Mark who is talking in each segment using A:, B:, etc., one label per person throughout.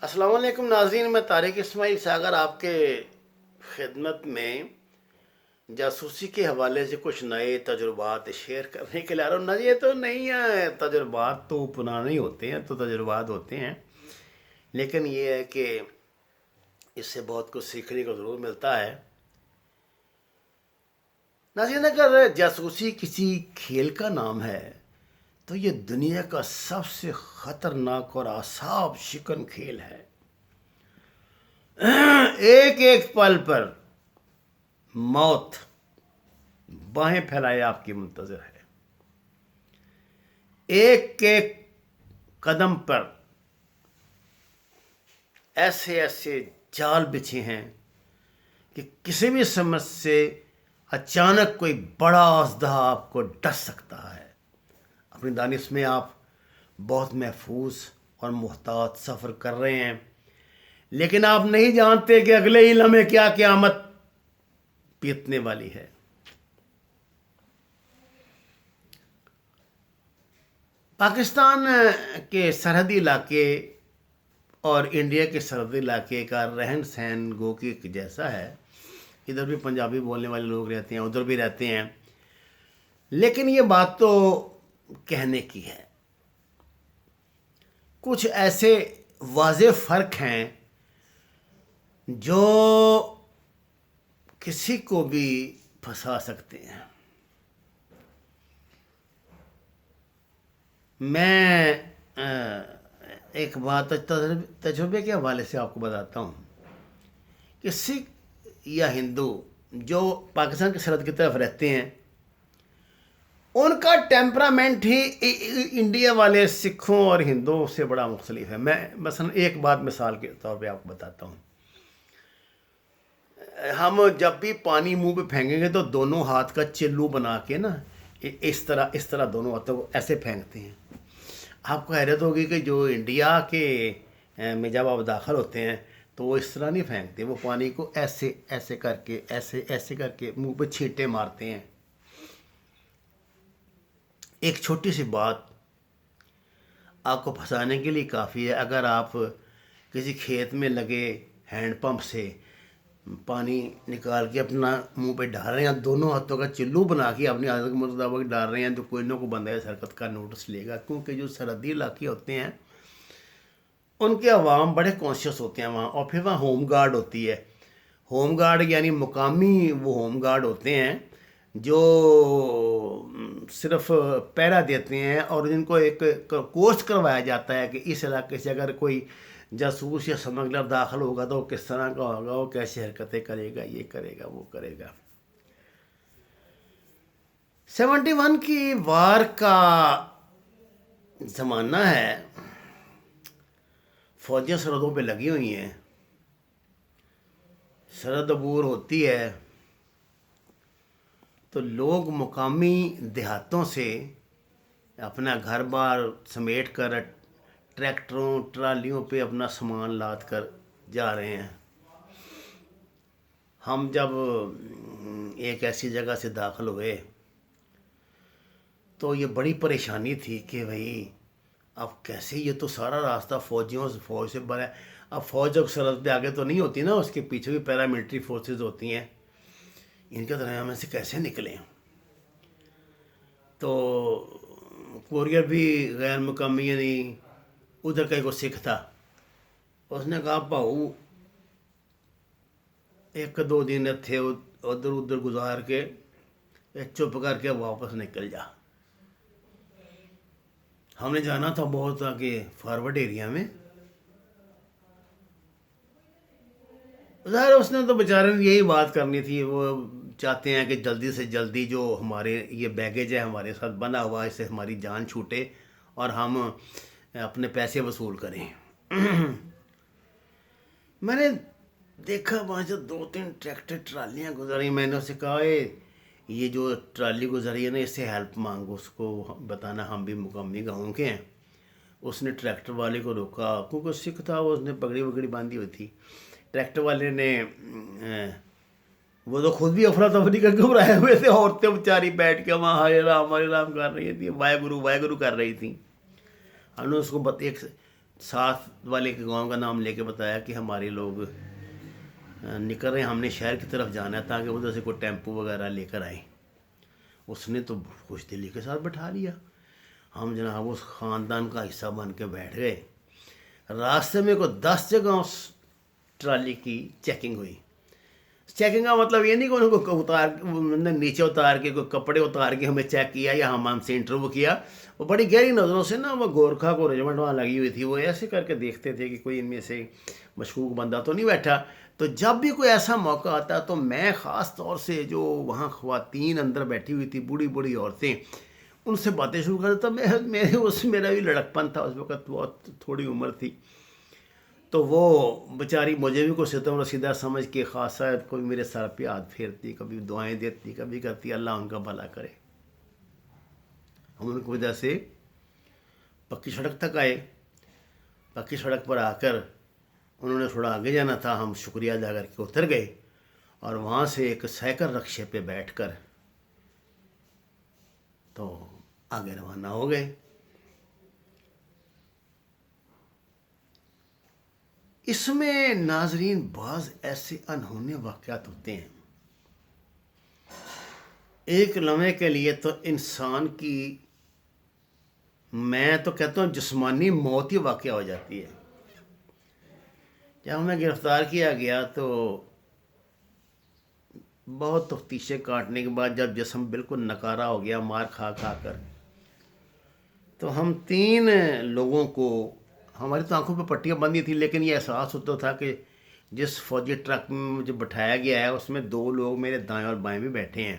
A: السلام علیکم ناظرین، میں طارق اسماعیل ساگر آپ کے خدمت میں جاسوسی کے حوالے سے کچھ نئے تجربات شیئر کرنے کے لیے آ رہا ہوں. نہ یہ تو نہیں ہے، تجربات تو پرانے ہی ہوتے ہیں، تو تجربات ہوتے ہیں، لیکن یہ ہے کہ اس سے بہت کچھ سیکھنے کو ضرور ملتا ہے. ناظرین، اگر جاسوسی کسی کھیل کا نام ہے تو یہ دنیا کا سب سے خطرناک اور اعصاب شکن کھیل ہے. ایک ایک پل پر موت باہیں پھیلائے آپ کی منتظر ہے. ایک ایک قدم پر ایسے ایسے جال بچھے ہیں کہ کسی بھی سمجھ سے اچانک کوئی بڑا اژدہا آپ کو ڈس سکتا ہے. اپنی دانش میں آپ بہت محفوظ اور محتاط سفر کر رہے ہیں، لیکن آپ نہیں جانتے کہ اگلے ہی لمحے کیا قیامت بیتنے والی ہے. پاکستان کے سرحدی علاقے اور انڈیا کے سرحدی علاقے کا رہن سہن گو کہ ایک جیسا ہے. ادھر بھی پنجابی بولنے والے لوگ رہتے ہیں، ادھر بھی رہتے ہیں، لیکن یہ بات تو کہنے کی ہے. کچھ ایسے واضح فرق ہیں جو کسی کو بھی پھنسا سکتے ہیں. میں ایک بات تجربے کے حوالے سے آپ کو بتاتا ہوں کہ سکھ یا ہندو جو پاکستان کی سرحد کی طرف رہتے ہیں، ان کا ٹیمپرامنٹ ہی انڈیا والے سکھوں اور ہندوؤں سے بڑا مختلف ہے. میں مثلا ایک بات مثال کے طور پہ آپ کو بتاتا ہوں. ہم جب بھی پانی منہ پہ پھینکیں گے تو دونوں ہاتھ کا چلو بنا کے نا اس طرح دونوں ہاتھوں کو ایسے پھینکتے ہیں. آپ کو حیرت ہوگی کہ جو انڈیا کے میں جب آپ داخل ہوتے ہیں تو وہ اس طرح نہیں پھینکتے، وہ پانی کو ایسے ایسے کر کے ایسے کر کے منہ پہ چھینٹے مارتے ہیں. ایک چھوٹی سی بات آپ کو پھنسانے کے لیے کافی ہے. اگر آپ کسی کھیت میں لگے ہینڈ پمپ سے پانی نکال کے اپنا منہ پہ ڈال رہے ہیں، دونوں ہاتھوں کا چلو بنا کے اپنی عادت کے مطابق ڈال رہے ہیں، تو کوئی نہ کوئی بندہ اس حرکت کا نوٹس لے گا. کیونکہ جو سرحدی علاقے ہوتے ہیں ان کے عوام بڑے کانشیس ہوتے ہیں وہاں. اور پھر وہاں ہوم گارڈ ہوتی ہے. ہوم گارڈ یعنی مقامی وہ ہوم گارڈ ہوتے ہیں جو صرف پہرا دیتے ہیں، اور جن کو ایک کورس کروایا جاتا ہے کہ اس علاقے سے اگر کوئی جاسوس یا سمگلر داخل ہوگا تو وہ کس طرح کا ہوگا، وہ کیسی حرکتیں کرے گا، یہ کرے گا، وہ کرے گا. 71 کی وار کا زمانہ ہے، فوجیں سرحدوں پہ لگی ہوئی ہیں، سرحد عبور ہوتی ہے تو لوگ مقامی دیہاتوں سے اپنا گھر بار سمیٹ کر ٹریکٹروں ٹرالیوں پہ اپنا سامان لاد کر جا رہے ہیں. ہم جب ایک ایسی جگہ سے داخل ہوئے تو یہ بڑی پریشانی تھی کہ بھائی اب کیسے، یہ تو سارا راستہ فوج سے بھرا ہے. اب فوج جب سرحد پہ آگے تو نہیں ہوتی نا، اس کے پیچھے بھی پیراملٹری فورسز ہوتی ہیں، ان کے درمیان میں سے کیسے نکلیں. تو کوریئر بھی غیر مقامی یعنی ادھر کا ایک سکھ تھا، اس نے کہا بھاؤ ایک دو دن تھے ادھر ادھر گزار کے چپ کر کے واپس نکل جا. ہم نے جانا تھا بہت آگے فارورڈ ایریا میں. ظاہر اس نے تو بیچارے نے یہی بات کرنی تھی، وہ چاہتے ہیں کہ جلدی سے جلدی جو ہمارے یہ بیگیج ہے ہمارے ساتھ بنا ہوا، اس سے ہماری جان چھوٹے اور ہم اپنے پیسے وصول کریں. میں نے دیکھا وہاں سے 2-3 ٹریکٹر ٹرالیاں گزاری. میں نے اسے کہا یہ جو ٹرالی گزری ہے نا، اس سے ہیلپ مانگو، اس کو بتانا ہم بھی مقامی گاؤں کے ہیں. اس نے ٹریکٹر والے کو روکا کیونکہ سکھ تھا، اس نے پگڑی وگڑی باندھی ہوئی تھی. ٹریکٹر والے نے وہ تو خود بھی افراتفری کر گھبرائے ہوئے تھے، عورتیں بیچاری بیٹھ کے وہاں ہرے رام کر رہی تھی، وائے گرو کر رہی تھیں. ہم نے اس کو ساتھ والے کے گاؤں کا نام لے کے بتایا کہ ہمارے لوگ نکل رہے ہیں، ہم نے شہر کی طرف جانا ہے تاکہ ادھر سے کوئی ٹیمپو وغیرہ لے کر آئیں۔ اس نے تو خوش دلی کے ساتھ بٹھا لیا، ہم جناب اس خاندان کا حصہ بن کے بیٹھ گئے۔ راستے میں کوئی 10 جگہ اس ٹرالی کی چیکنگ ہوئی۔ چیکنگ کا مطلب یہ نہیں کہ ان کو نیچے اتار کے کوئی کپڑے اتار کے ہمیں چیک کیا یا ہم سے انٹرویو کیا، وہ بڑی گہری نظروں سے نا، وہ گورکھا کو رجمنٹ وہاں لگی ہوئی تھی، وہ ایسے کر کے دیکھتے تھے کہ کوئی ان میں سے مشکوک بندہ تو نہیں بیٹھا۔ تو جب بھی کوئی ایسا موقع آتا تو میں خاص طور سے جو وہاں خواتین اندر بیٹھی ہوئی تھی، بوڑھی بوڑھی عورتیں، ان سے باتیں شروع کر دیتا۔ میرا بھی لڑکپن تھا اس وقت، بہت تھوڑی عمر تھی، تو وہ بیچاری مجھے بھی کوئی ستم رسیدہ سمجھ کے خاصا کوئی میرے سر پہ ہاتھ پھیرتی، کبھی دعائیں دیتی، کبھی کرتی اللہ ان کا بھلا کرے۔ ہم ان کی وجہ سے پکی سڑک تک آئے۔ پکی سڑک پر آ کر انہوں نے تھوڑا آگے جانا تھا، ہم شکریہ ادا کر کے اتر گئے اور وہاں سے ایک سائیکل رکشے پہ بیٹھ کر تو آگے روانہ ہو گئے۔ اس میں ناظرین بعض ایسے انہونے واقعات ہوتے ہیں، ایک لمحے کے لیے تو انسان کی، میں تو کہتا ہوں جسمانی موت ہی واقع ہو جاتی ہے۔ جب ہمیں گرفتار کیا گیا تو بہت تفتیشیں کاٹنے کے بعد جب جسم بالکل نکارہ ہو گیا مار کھا کھا کر، تو ہم 3 لوگوں کو، ہماری تو آنکھوں پہ پٹیاں بندھی تھیں، لیکن یہ احساس ہوتا تھا کہ جس فوجی ٹرک میں مجھے بٹھایا گیا ہے اس میں 2 لوگ میرے دائیں اور بائیں بھی بیٹھے ہیں،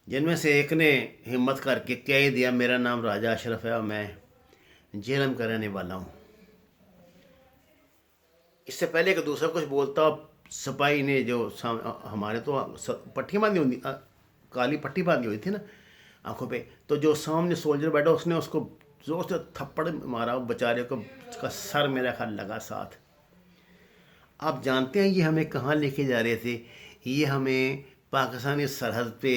A: جن میں سے ایک نے ہمت کر کے کہہ ہی دیا میرا نام راجہ اشرف ہے اور میں جہلم کا رہنے والا ہوں۔ اس سے پہلے کہ دوسرا کچھ بولتا، سپاہی نے جو ہمارے تو پٹیاں باندھی ہوئی، کالی پٹی باندھی ہوئی تھی نا آنکھوں پہ، تو جو سامنے سولجر بیٹھا اس نے اس کو زور سے تھپڑ مارا، بیچارے کو اس کا سر میرا خیال لگا ساتھ۔ آپ جانتے ہیں یہ ہمیں کہاں لے کے جا رہے تھے؟ یہ ہمیں پاکستانی سرحد پہ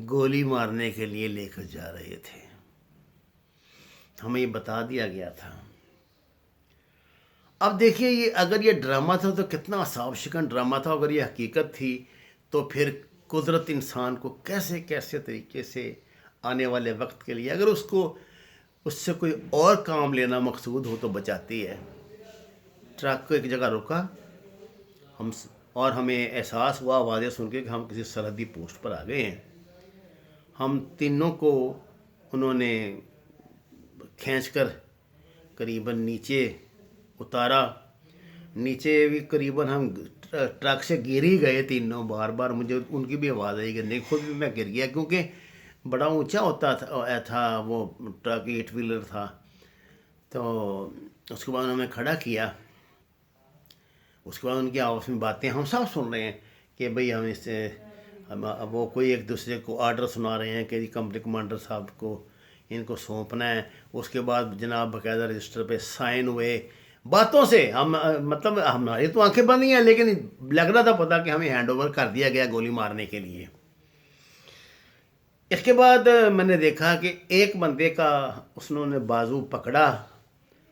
A: گولی مارنے کے لیے لے کر جا رہے تھے، ہمیں یہ بتا دیا گیا تھا۔ اب دیکھیے یہ اگر یہ ڈرامہ تھا تو کتنا اعصاب شکن ڈرامہ تھا، اگر یہ حقیقت تھی تو پھر قدرت انسان کو کیسے کیسے طریقے سے آنے والے وقت کے لیے، اگر اس سے کوئی اور کام لینا مقصود ہو تو بچاتی ہے۔ ٹرک کو ایک جگہ روکا اور ہمیں احساس ہوا آوازیں سن کے کہ ہم کسی سرحدی پوسٹ پر آ گئے ہیں۔ ہم تینوں کو انہوں نے کھینچ کر قریباً نیچے اتارا، نیچے بھی قریباً ہم ٹرک سے گر ہی گئے تینوں، بار بار مجھے ان کی بھی آواز آئی گرنے کی، خود بھی میں گر گیا کیونکہ بڑا اونچا ہوتا تھا وہ ٹرک، 8 ویلر تھا۔ تو اس کے بعد انہوں نے کھڑا کیا، اس کے بعد ان کی آپس میں باتیں ہم سب سن رہے ہیں کہ بھئی ہم اس سے وہ کوئی ایک دوسرے کو آرڈر سنا رہے ہیں کہ جی کمپنی کمانڈر صاحب کو ان کو سونپنا ہے۔ اس کے بعد جناب باقاعدہ رجسٹر پہ سائن ہوئے، باتوں سے ہم مطلب ہماری تو آنکھیں بند ہی ہیں، لیکن لگ رہا تھا پتہ کہ ہمیں ہینڈ اوور کر دیا گیا گولی مارنے کے لیے۔ اس کے بعد میں نے دیکھا کہ ایک بندے کا اس نے بازو پکڑا،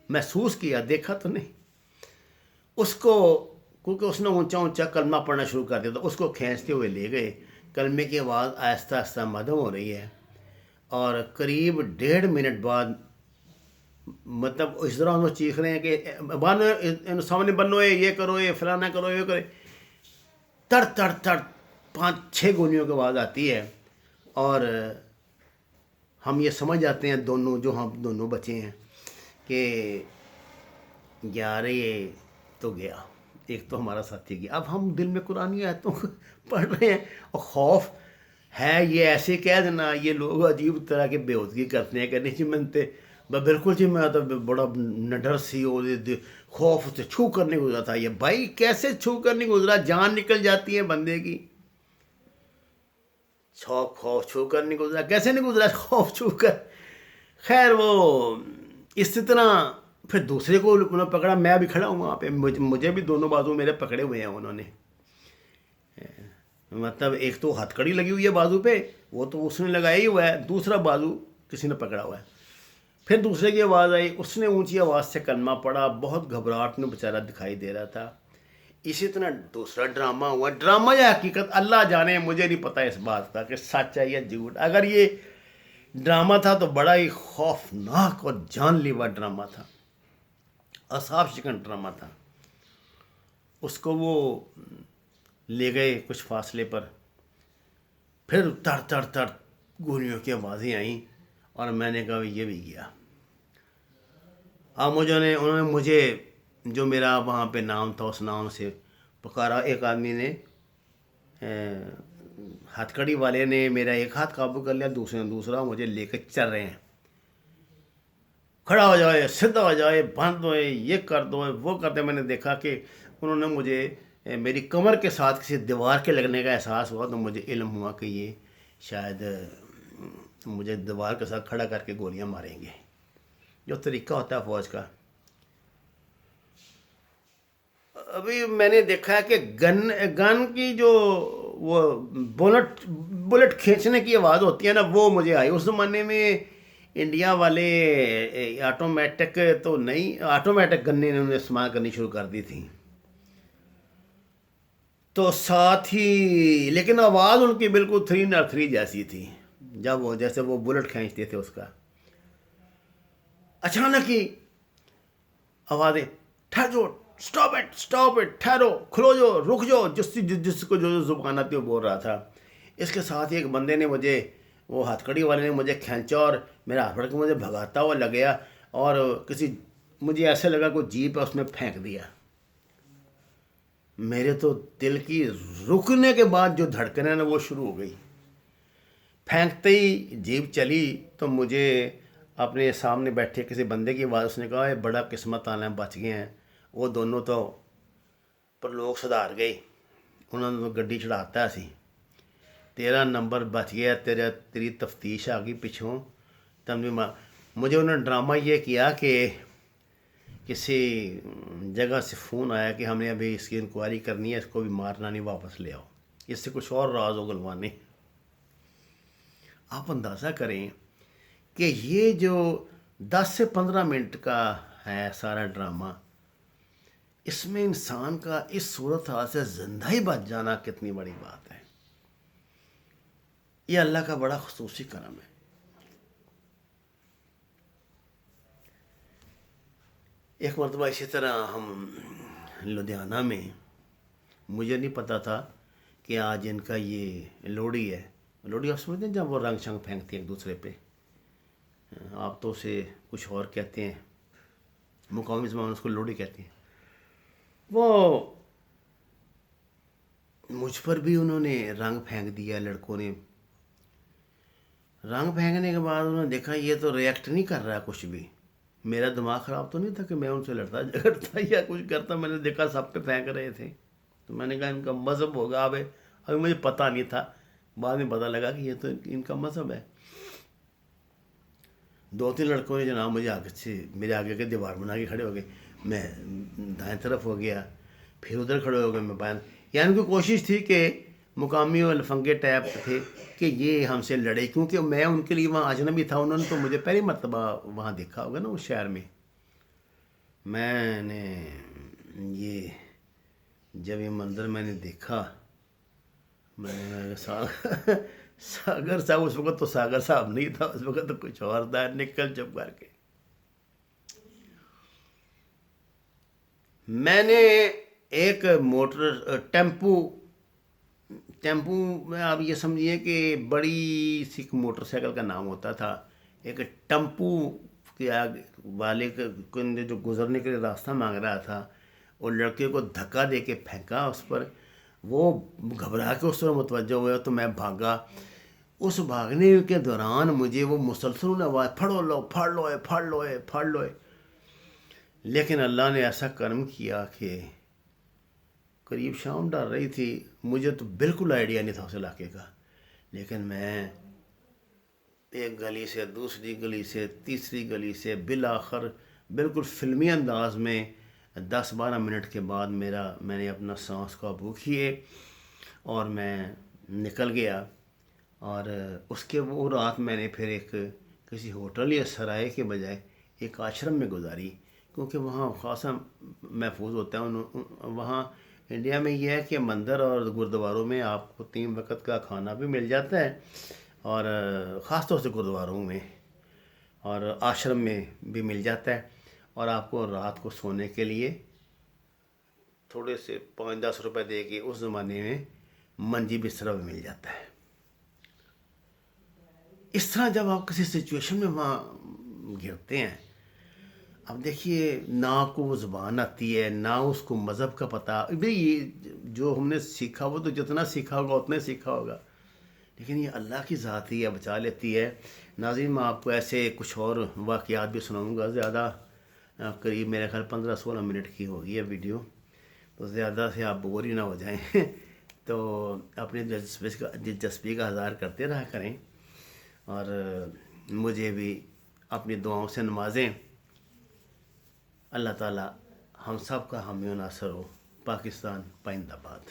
A: محسوس کیا، دیکھا تو نہیں، اس کو کیونکہ اس نے اونچا اونچا کلمہ پڑھنا شروع کر دیا، تو اس کو کھینچتے ہوئے لے گئے۔ کلمے کی آواز آہستہ آہستہ مدھم ہو رہی ہے اور قریب 1.5 منٹ بعد مطلب اس طرح وہ چیخ رہے ہیں کہ سامنے بنو، یہ کرو، یہ فلانا کرو، یہ کرے، تڑ تڑ تڑ 5-6 گولیوں کی آواز آتی ہے اور ہم یہ سمجھ جاتے ہیں دونوں، جو ہم دونوں بچے ہیں، کہ یار یہ تو گیا، ایک تو ہمارا ساتھی گیا۔ اب ہم دل میں قرآن آیتوں کو پڑھ رہے ہیں اور خوف ہے، یہ ایسے کہہ دینا، یہ لوگ عجیب طرح کے بے ہودگی کرتے ہیں کہ نہیں جی منتے بالکل جی، میں تو بڑا نڈر سی اور خوف سے چھو کر نہیں گزرا تھا۔ یہ بھائی کیسے چھو کر نہیں گزرا؟ جان نکل جاتی ہے بندے کی، خوف چھو کر نہیں گزرا، کیسے نہیں گزرا خوف چھو کر؟ خیر وہ اس طرح پھر دوسرے کو انہوں نے پکڑا، میں بھی کھڑا ہوں وہاں پہ، مجھے بھی دونوں بازو میرے پکڑے ہوئے ہیں انہوں نے، مطلب ایک تو ہتھ کڑی لگی ہوئی ہے بازو پہ، وہ تو اس نے لگایا ہی ہوا ہے، دوسرا بازو کسی نے پکڑا ہوا ہے۔ پھر دوسرے کی آواز آئی، اس نے اونچی آواز سے کلمہ پڑھا، بہت گھبراہٹ میں بیچارہ دکھائی دے رہا تھا۔ اسی طرح دوسرا ڈرامہ ہوا، ڈرامہ یا حقیقت اللہ جانے، مجھے نہیں پتہ اس بات کا کہ سچ ہے یا جھوٹ۔ اگر یہ ڈرامہ تھا تو بڑا ہی خوفناک اور جان لیوا ڈرامہ تھا، اعصاب شکن ڈرامہ تھا۔ اس کو وہ لے گئے کچھ فاصلے پر، پھر تڑ تڑ تڑ گولیوں کی آوازیں آئیں، اور میں نے کہا یہ بھی گیا۔ اب انہوں نے مجھے، جو میرا وہاں پہ نام تھا، اس نام سے پکارا۔ ایک آدمی نے، ہتھ کڑی والے نے میرا ایک ہاتھ قابو کر لیا، دوسرے نے دوسرا، مجھے لے کے چل رہے ہیں، کھڑا ہو جائے، سیدھا ہو جائے، بند ہوئے، یہ کر دو، وہ کرتے۔ میں نے دیکھا کہ انہوں نے مجھے میری کمر کے ساتھ کسی دیوار کے لگنے کا احساس ہوا، تو مجھے علم ہوا کہ یہ شاید مجھے دیوار کے ساتھ کھڑا کر کے گولیاں ماریں گے، جو طریقہ ہوتا ہے فوج کا۔ ابھی میں نے دیکھا ہے کہ گن کی جو وہ بلٹ کھینچنے کی آواز ہوتی ہے نا، وہ مجھے آئی۔ اس زمانے میں انڈیا والے آٹومیٹک تو نہیں، آٹومیٹک گنیں انہوں نے استعمال کرنی شروع کر دی تھیں، تو ساتھ ہی لیکن آواز ان کی بالکل 303 جیسی تھی، جب وہ جیسے وہ بلٹ کھینچتے تھے اس کا۔ اچانک ہی آوازیں، ٹھہر جاؤ، اسٹاپ اٹ، ٹھہرو، کھلو جو، رک جاؤ، جس کو جو زبان آتی وہ بول رہا تھا۔ اس کے ساتھ ہی ایک بندے نے مجھے، وہ ہتھ کڑی والے نے مجھے کھینچا، اور میرا ہاتھ پکڑ کے مجھے بھگاتا ہوا لگیا، اور مجھے ایسے لگا کوئی جیپ ہے، اس میں پھینک دیا۔ میرے تو دل کی رکنے کے بعد جو دھڑکنیں نا وہ شروع ہو گئی۔ پھینکتے ہی جیپ چلی، تو مجھے اپنے سامنے بیٹھے کسی بندے کی آواز، اس نے کہا بڑا قسمت والا ہے، بچ گئے ہیں۔ وہ دونوں تو پر لوگ سدھار گئے، انہوں نے تو گڈی چڑھاتا سی، 13 نمبر بچ گیا، تیری تفتیش آ گئی پچھوں۔ تب مجھے انہوں نے ڈرامہ یہ کیا کہ کسی جگہ سے فون آیا کہ ہم نے ابھی اس کی انکوائری کرنی ہے، اس کو بھی مارنا نہیں، واپس لے آؤ، اس سے کچھ اور راز و گلوانے۔ آپ اندازہ کریں کہ یہ جو 10 سے 15 منٹ کا ہے سارا ڈرامہ، اس میں انسان کا اس صورتحال سے زندہ ہی بچ جانا کتنی بڑی بات ہے۔ یہ اللہ کا بڑا خصوصی کرم ہے۔ ایک مرتبہ اسی طرح ہم لدھیانہ میں، مجھے نہیں پتا تھا کہ آج ان کا یہ لوہڑی ہے۔ لوہڑی آپ سمجھتے ہیں جب وہ رنگ شنگ پھینکتے ہیں ایک دوسرے پہ، آپ تو اسے کچھ اور کہتے ہیں، مقامی زبان میں اس کو لوہڑی کہتے ہیں۔ وہ مجھ پر بھی انہوں نے رنگ پھینک دیا، لڑکوں نے۔ رنگ پھینکنے کے بعد انہوں نے دیکھا یہ تو ریئیکٹ نہیں کر رہا کچھ بھی۔ میرا دماغ خراب تو نہیں تھا کہ میں ان سے لڑتا جھگڑتا یا کچھ کرتا، میں نے دیکھا سب پہ پھینک رہے تھے، تو میں نے کہا ان کا مذہب ہوگا۔ ابھی مجھے پتہ نہیں تھا، بعد میں پتہ لگا کہ یہ تو ان کا مذہب ہے۔ 2-3 لڑکوں نے جناب مجھے آگے سے، میرے آگے کے دیوار بنا کے کھڑے ہو گئے، میں دائیں طرف ہو گیا، پھر ادھر کھڑے ہو گئے، میں بائیں۔ یعنی ان کی کوشش تھی کہ مقامی اور لفنگے ٹائپ تھے کہ یہ ہم سے لڑے، کیونکہ میں ان کے لیے وہاں اجنبی تھا۔ انہوں نے تو مجھے پہلی مرتبہ وہاں دیکھا ہوگا نا اس شہر میں۔ میں نے یہ جب یہ منظر میں نے دیکھا، میں نے ساگر صاحب، اس وقت تو ساگر صاحب نہیں تھا، اس وقت تو کچھ اور تھا، نکل چپ کر کے۔ میں نے ایک موٹر ٹیمپو میں، آپ یہ سمجھیے کہ بڑی سی موٹر سائیکل کا نام ہوتا تھا، ایک ٹیمپو کے آگے والے کو جو گزرنے کے لیے راستہ مانگ رہا تھا، اور لڑکے کو دھکا دے کے پھینکا اس پر۔ وہ گھبرا کے اس طرح متوجہ ہوا، تو میں بھاگا۔ اس بھاگنے کے دوران مجھے وہ مسلسل آواز، پھڑو لو، پھڑ لو، پھڑ لو، پھڑ لو۔ لیکن اللہ نے ایسا کرم کیا کہ قریب شام ڈال رہی تھی، مجھے تو بالکل آئیڈیا نہیں تھا اس علاقے کا، لیکن میں ایک گلی سے دوسری گلی سے تیسری گلی سے، بالآخر بالکل فلمی انداز میں 10-12 منٹ کے بعد میں نے اپنا سانس قابو کیے، اور میں نکل گیا۔ اور اس کے وہ رات میں نے پھر ایک کسی ہوٹل یا سرائے کے بجائے ایک آشرم میں گزاری، کیونکہ وہاں خاصا محفوظ ہوتا ہے۔ وہاں انڈیا میں یہ ہے کہ مندر اور گردواروں میں آپ کو 3 وقت کا کھانا بھی مل جاتا ہے، اور خاص طور سے گردواروں میں اور آشرم میں بھی مل جاتا ہے، اور آپ کو رات کو سونے کے لیے تھوڑے سے 5-10 روپے دے کے اس زمانے میں منجی بستر بھی مل جاتا ہے۔ اس طرح جب آپ کسی سچویشن میں وہاں گرتے ہیں، اب دیکھیے نہ کو وہ زبان آتی ہے، نہ اس کو مذہب کا پتہ، بھئی یہ جو ہم نے سیکھا وہ تو جتنا سیکھا ہوگا اتنا ہی سیکھا ہوگا، لیکن یہ اللہ کی ذات ہی ہے، بچا لیتی ہے۔ ناظرین، میں آپ کو ایسے کچھ اور واقعات بھی سناؤں گا، زیادہ قریب میرے خیال 15-16 منٹ کی ہوگی یہ ویڈیو، تو زیادہ سے آپ بور ہی نہ ہو جائیں تو اپنی دلچسپی کا اظہار کرتے رہا کریں، اور مجھے بھی اپنی دعاؤں سے نوازیں۔ اللہ تعالی ہم سب کا حامی و ناصر ہو۔ پاکستان پائندہ باد۔